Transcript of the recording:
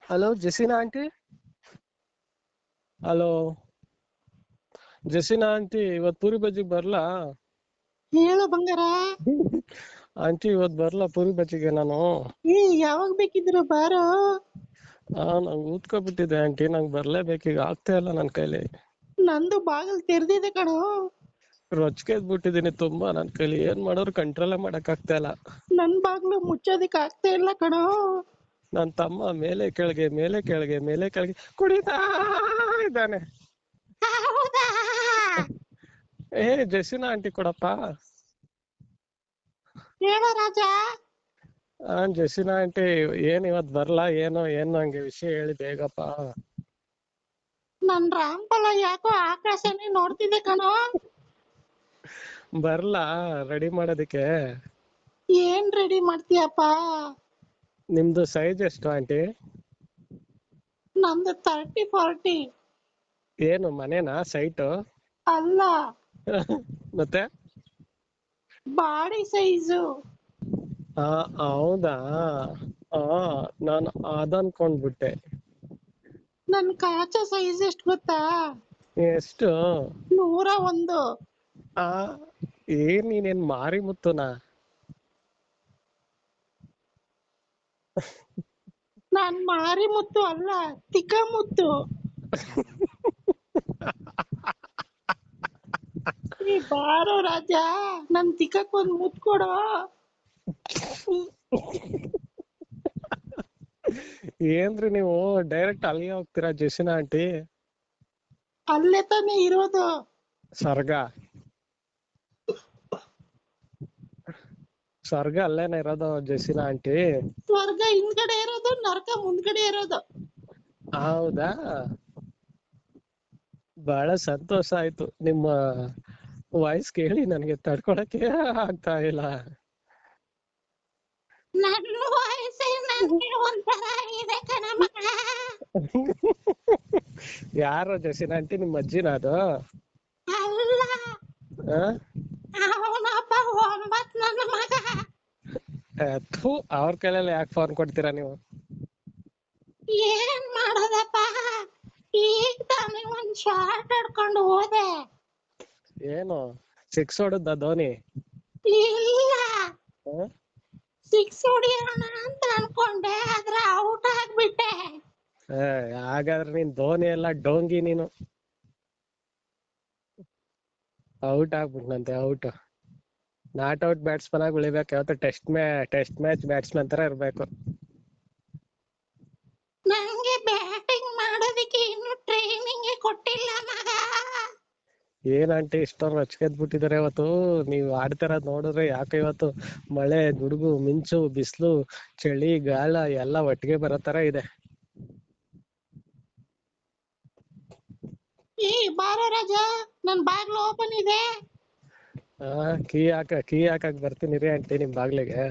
Hello Jesina aunty. Hello Jesina aunty, ಇವತ್ ಪೂರಿ ಬಜ್ಜಿಗೆ ಬರ್ಲಾ? ಹೇಳು ಬಂಗಾರ. ಆಂಟಿ ಇವತ್ ಬರ್ಲಾ ಪೂರಿ ಬಜ್ಜಿಗೆ ನಾನು? ಯಾವಾಗ ಬೇಕಿದ್ರು ಬಾರೋ. ನಂಗೆ ಊದ್ಕೊಬಿಟ್ಟಿದೆ ಆಂಟಿ, ನಂಗೆ ಬರ್ಲೇಬೇಕೀಗ, ಆಗ್ತಾ ಇಲ್ಲ ನನ್ ಕೈಲಿ. ನಂದು ಬಾಗಿಲು ತೆರೆದಿದೆ ಕಣೋ. ರೊಚ್ಕೆದ್ಬಿಟ್ಟಿದೀನಿ ತುಂಬಾ, ನನ್ ಕೈಲಿ ಏನ್ ಮಾಡೋರು ಕಂಟ್ರೋಲೇ ಮಾಡಕ್ ಆಗ್ತಾ ಇಲ್ಲ. ನನ್ ಬಾಗ್ಲು ಮುಚ್ಚೋದಿಕ್ ಆಗ್ತಾ ಇಲ್ಲ ಕಣೋ. ನನ್ ತಮ್ಮ ಮೇಲೆ ಕೆಳಗೆ ಮೇಲೆ ಕೆಳಗೆ ಮೇಲೆ ಕೆಳಗೆ ಕುಡಿತಾ ಇದ್ದಾನೆ. ಹೌದಾ? ಏ ಜೆಸಿನಾ ಆಂಟಿ ಕೊಡಪ್ಪ. ಹೇಳೋ ರಾಜ. ಜೆಸಿನಾ ಆಂಟಿ, ಏನ್ ಇವತ್ ಬರ್ಲಾ? ಏನು ನಂಗೆ ವಿಷಯ ಹೇಳಿ ಬೇಗಪ್ಪ. ನನ್ ರಾಮ್ಫಲ ಯಾಕೋ ಆಕಾಶನೇ ನೋಡ್ತಿದೆ ಕಣೋ. ಬರ್ಲಾ ರೆಡಿ ಮಾಡೋದಿಕ್ಕೆ? ಏನ್ ರೆಡಿ ಮಾಡ್ತೀಯಪ್ಪ? ನಿಮ್ದು ಸೈಜ್ ಎಷ್ಟು ಆಂಟಿ? ನಂದು 30-40. ಏನು ಮನೇನಾ ಸೈಟು? ಅಲ್ಲ, ಮತ್ತೆ ಬಾಡಿ ಸೈಜು. ಹೌದಾ? ನಾನು ಅದನ್ಕೊಂಡ್ಬಿಟ್ಟೆ. ನನ್ ಕಾಚ ಸೈಜ್ ಎಷ್ಟು ಗೊತ್ತಾ? ಎಷ್ಟು? 101. ನೀನೇನ್ ಮಾರಿ ಮುತ್ತುನಾ? ನಾನ್ ಮಾರಿ ಮುತ್ತು ಅಲ್ಲ, ತಿಕ್ಕ ಮುತ್ತು. ಬಾರೋ ರಾಜ, ನನ್ ತಿಕ್ಕಕ್ ಒಂದ್ ಮುತ್ತು ಕೊಡೋ. ಏನ್ರಿ ನೀವು ಡೈರೆಕ್ಟ್ ಅಲ್ಲಿಗೆ ಹೋಗ್ತೀರಾ ಜೆಸಿನಾ ಆಂಟಿ? ಅಲ್ಲೇ ತಾನೇ ಇರೋದು. ಸ್ವರ್ಗ ಅಲ್ಲೇನೆ ಇರೋದು ಜೆಸಿನಾ ಆಂಟಿ? ಸ್ವರ್ಗ ಹಿಂದ್ಗಡೆ ಇರೋದು, ನರಕ ಮುಂದ್ಗಡೆ ಇರೋದು. ಹೌದಾ? ಬಹಳ ಸಂತೋಷ ಆಯ್ತು, ನಿಮ್ಮ ವಾಯ್ಸ್ ಕೇಳಿ ನನ್ಗೆ ತಡ್ಕೊಳಕ್ಕೆ ಆಗ್ತಾ ಇಲ್ಲ. ನನ್ನ ವಯಸ್ಸೇ ನನ್ಗೆ ಒಂಥರ ಇದೆ ಕಣ ಮಗ. ಯಾರು ಜೆಸಿನಾ ಆಂಟಿ, ನಿಮ್ಮ ಅಜ್ಜಿನ ಅದು? ಅಲ್ಲ, ಅವನಪ್ಪ 9 ನನ್ನ ಮಗ. ಅವ್ರ ಕೈಲೆಲ್ಲ ಯಾಕೆ ಫೋನ್ ಕೊಡ್ತೀರಾ ನೀವು? ಏನ್ ಮಾಡೋದಪ್ಪ, ಈಗ ತಾನೇ ಒಂದ್ ಶಾರ್ಟ್ ಹೊಡ್ಕೊಂಡು ಹೋದೆ. ಏನು 6 ಹೊಡೆದ ಧೋನಿ? ಇಲ್ಲ, 6 ಹೊಡಿಯೋಣ ಅಂತ ಅನ್ಕೊಂಡೆ, ಆದ್ರೆ ಔಟ್ ಆಗ್ಬಿಟ್ಟೆ. ಹಾಗಾದ್ರೆ ನೀನ್ ಧೋನಿ ಎಲ್ಲ ಡೋಂಗಿ ನೀನು. ಔಟ್ ಆಗ್ಬಿಟ್ನಂತೆ, ಔಟ್. ನಾಟ್ ಔಟ್ ಬ್ಯಾಟ್ಸ್ಮನ್ ಆಗಿ ಉಳಿಬೇಕು ಯಾವತ್ತು. ಟೆಸ್ಟ್ ಮ್ಯಾಚ್ ಬ್ಯಾಟ್ಸ್ಮನ್ ತರ ಇರ್ಬೇಕು. ನಂಗೆ ಬ್ಯಾಟಿಂಗ್ ಮಾಡೋದಕ್ಕೆ ಇನ್ನು ಟ್ರೈನಿಂಗ್ ಕೊಟ್ಟಿಲ್ಲ ಮಗ. ಏನ್ ಆಂಟಿ ಇಷ್ಟೊಂದು ರೊಚ್ಕೆದ್ಬಿಟ್ಟಿದಾರೆ ಇವತ್ತು? ನೀವ್ ಆಡ್ತಿರೋದ್ ನೋಡಿದ್ರೆ ಯಾಕೆ ಇವತ್ತು ಮಳೆ, ಗುಡುಗು, ಮಿಂಚು, ಬಿಸಿಲು, ಚಳಿ, ಗಾಳ ಎಲ್ಲ ಒಟ್ಟಿಗೆ ಬರೋ ತರ ಇದೆ. ಬಾರೋ ರಾಜ, ನನ್ ಬಾಗ್ಲು ಓಪನ್ ಇದೆ. ಕೀ ಹಾಕಕ್ ಬರ್ತೀನಿ ರೀ ಆಂಟಿ ನಿಮ್ ಬಾಗ್ಲಿಗೆ.